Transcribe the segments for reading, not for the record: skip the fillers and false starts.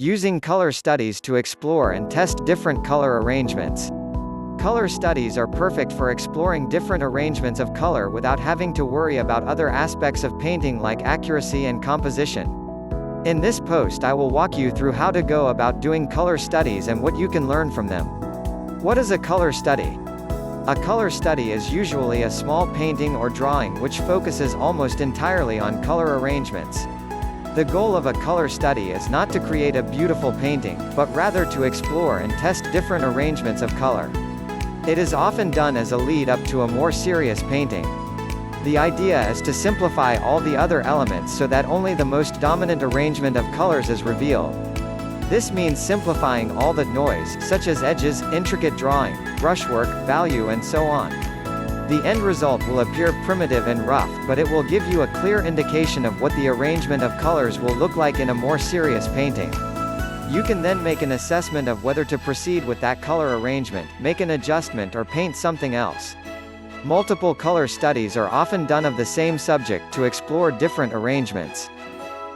Using color studies to explore and test different color arrangements. Color studies are perfect for exploring different arrangements of color without having to worry about other aspects of painting like accuracy and composition. In this post I will walk you through how to go about doing color studies and what you can learn from them. What is a color study? A color study is usually a small painting or drawing which focuses almost entirely on color arrangements. The goal of a color study is not to create a beautiful painting, but rather to explore and test different arrangements of color. It is often done as a lead-up to a more serious painting. The idea is to simplify all the other elements so that only the most dominant arrangement of colors is revealed. This means simplifying all the noise, such as edges, intricate drawing, brushwork, value and so on. The end result will appear primitive and rough, but it will give you a clear indication of what the arrangement of colors will look like in a more serious painting. You can then make an assessment of whether to proceed with that color arrangement, make an adjustment or paint something else. Multiple color studies are often done of the same subject to explore different arrangements.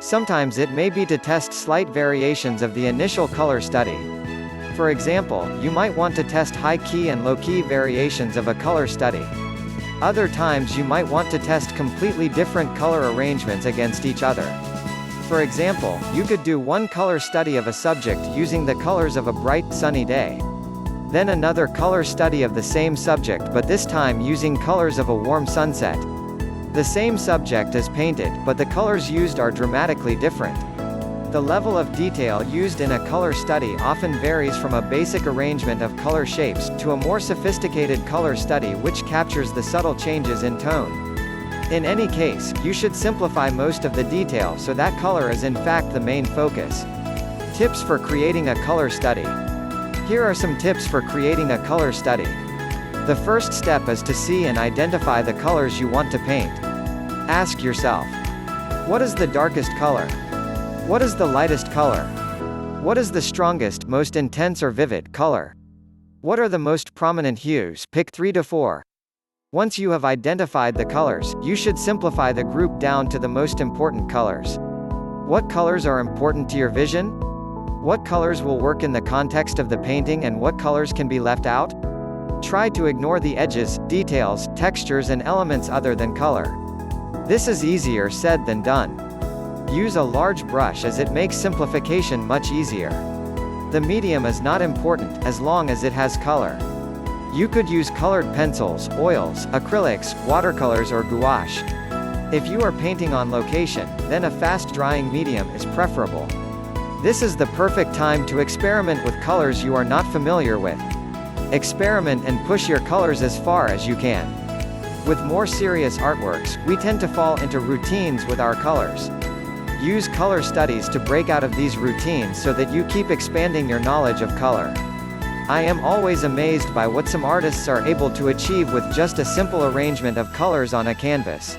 Sometimes it may be to test slight variations of the initial color study. For example, you might want to test high-key and low-key variations of a color study. Other times you might want to test completely different color arrangements against each other. For example, you could do one color study of a subject using the colors of a bright, sunny day. Then another color study of the same subject but this time using colors of a warm sunset. The same subject is painted, but the colors used are dramatically different. The level of detail used in a color study often varies from a basic arrangement of color shapes, to a more sophisticated color study which captures the subtle changes in tone. In any case, you should simplify most of the detail so that color is in fact the main focus. Tips for creating a color study. Here are some tips for creating a color study. The first step is to see and identify the colors you want to paint. Ask yourself, what is the darkest color? What is the lightest color? What is the strongest, most intense or vivid color? What are the most prominent hues? Pick 3 to 4. Once you have identified the colors, you should simplify the group down to the most important colors. What colors are important to your vision? What colors will work in the context of the painting and what colors can be left out? Try to ignore the edges, details, textures and elements other than color. This is easier said than done. Use a large brush as it makes simplification much easier. The medium is not important, as long as it has color. You could use colored pencils, oils, acrylics, watercolors or gouache. If you are painting on location, then a fast-drying medium is preferable. This is the perfect time to experiment with colors you are not familiar with. Experiment and push your colors as far as you can. With more serious artworks, we tend to fall into routines with our colors. Use color studies to break out of these routines so that you keep expanding your knowledge of color. I am always amazed by what some artists are able to achieve with just a simple arrangement of colors on a canvas.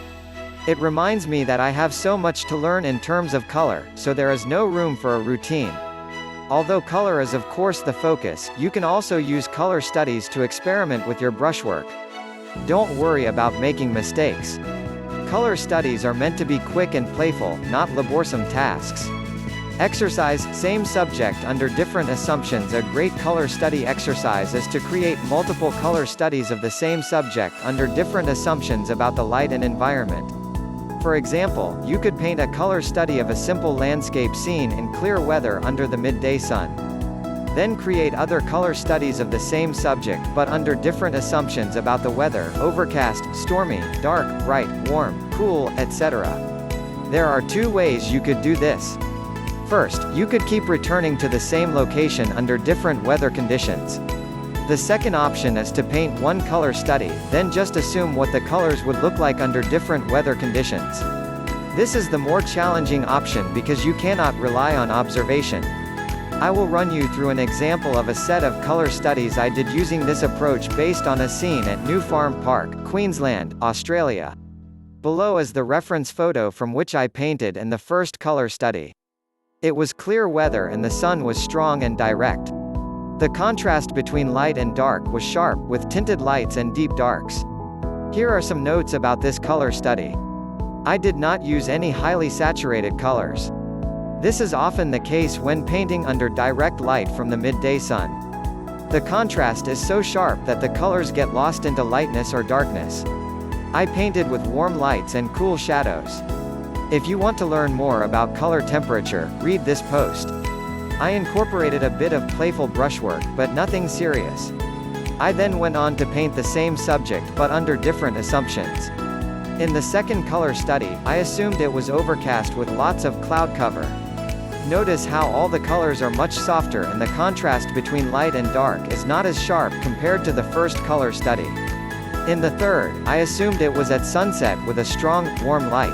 It reminds me that I have so much to learn in terms of color, so there is no room for a routine. Although color is of course the focus, you can also use color studies to experiment with your brushwork. Don't worry about making mistakes. Color studies are meant to be quick and playful, not laborsome tasks. Exercise, same subject under different assumptions. A great color study exercise is to create multiple color studies of the same subject under different assumptions about the light and environment. For example, you could paint a color study of a simple landscape scene in clear weather under the midday sun. Then create other color studies of the same subject but under different assumptions about the weather: overcast, stormy, dark, bright, warm, cool, etc. There are 2 ways you could do this. First, you could keep returning to the same location under different weather conditions. The second option is to paint one color study, then just assume what the colors would look like under different weather conditions. This is the more challenging option because you cannot rely on observation. I will run you through an example of a set of color studies I did using this approach based on a scene at New Farm Park, Queensland, Australia. Below is the reference photo from which I painted and the first color study. It was clear weather and the sun was strong and direct. The contrast between light and dark was sharp, with tinted lights and deep darks. Here are some notes about this color study. I did not use any highly saturated colors. This is often the case when painting under direct light from the midday sun. The contrast is so sharp that the colors get lost into lightness or darkness. I painted with warm lights and cool shadows. If you want to learn more about color temperature, read this post. I incorporated a bit of playful brushwork, but nothing serious. I then went on to paint the same subject but under different assumptions. In the second color study, I assumed it was overcast with lots of cloud cover. Notice how all the colors are much softer and the contrast between light and dark is not as sharp compared to the first color study. In the third, I assumed it was at sunset with a strong, warm light.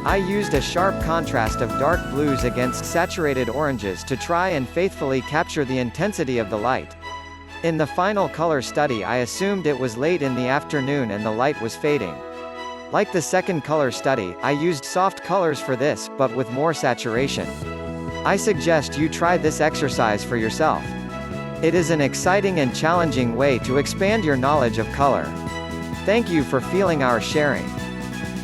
I used a sharp contrast of dark blues against saturated oranges to try and faithfully capture the intensity of the light. In the final color study, I assumed it was late in the afternoon and the light was fading. Like the second color study, I used soft colors for this, but with more saturation. I suggest you try this exercise for yourself. It is an exciting and challenging way to expand your knowledge of color. Thank you for feeling our sharing.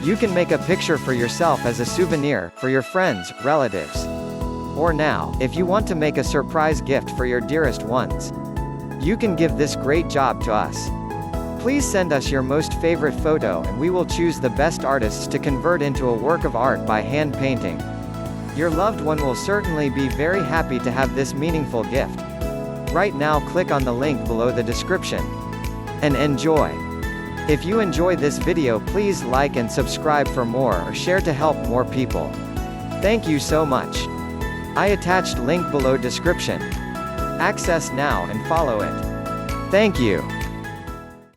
You can make a picture for yourself as a souvenir, for your friends, relatives. Or now, if you want to make a surprise gift for your dearest ones. You can give this great job to us. Please send us your most favorite photo and we will choose the best artists to convert into a work of art by hand painting. Your loved one will certainly be very happy to have this meaningful gift. Right now, click on the link below the description. And enjoy! If you enjoy this video, please like and subscribe for more or share to help more people. Thank you so much. I attached link below description. Access now and follow it. Thank you.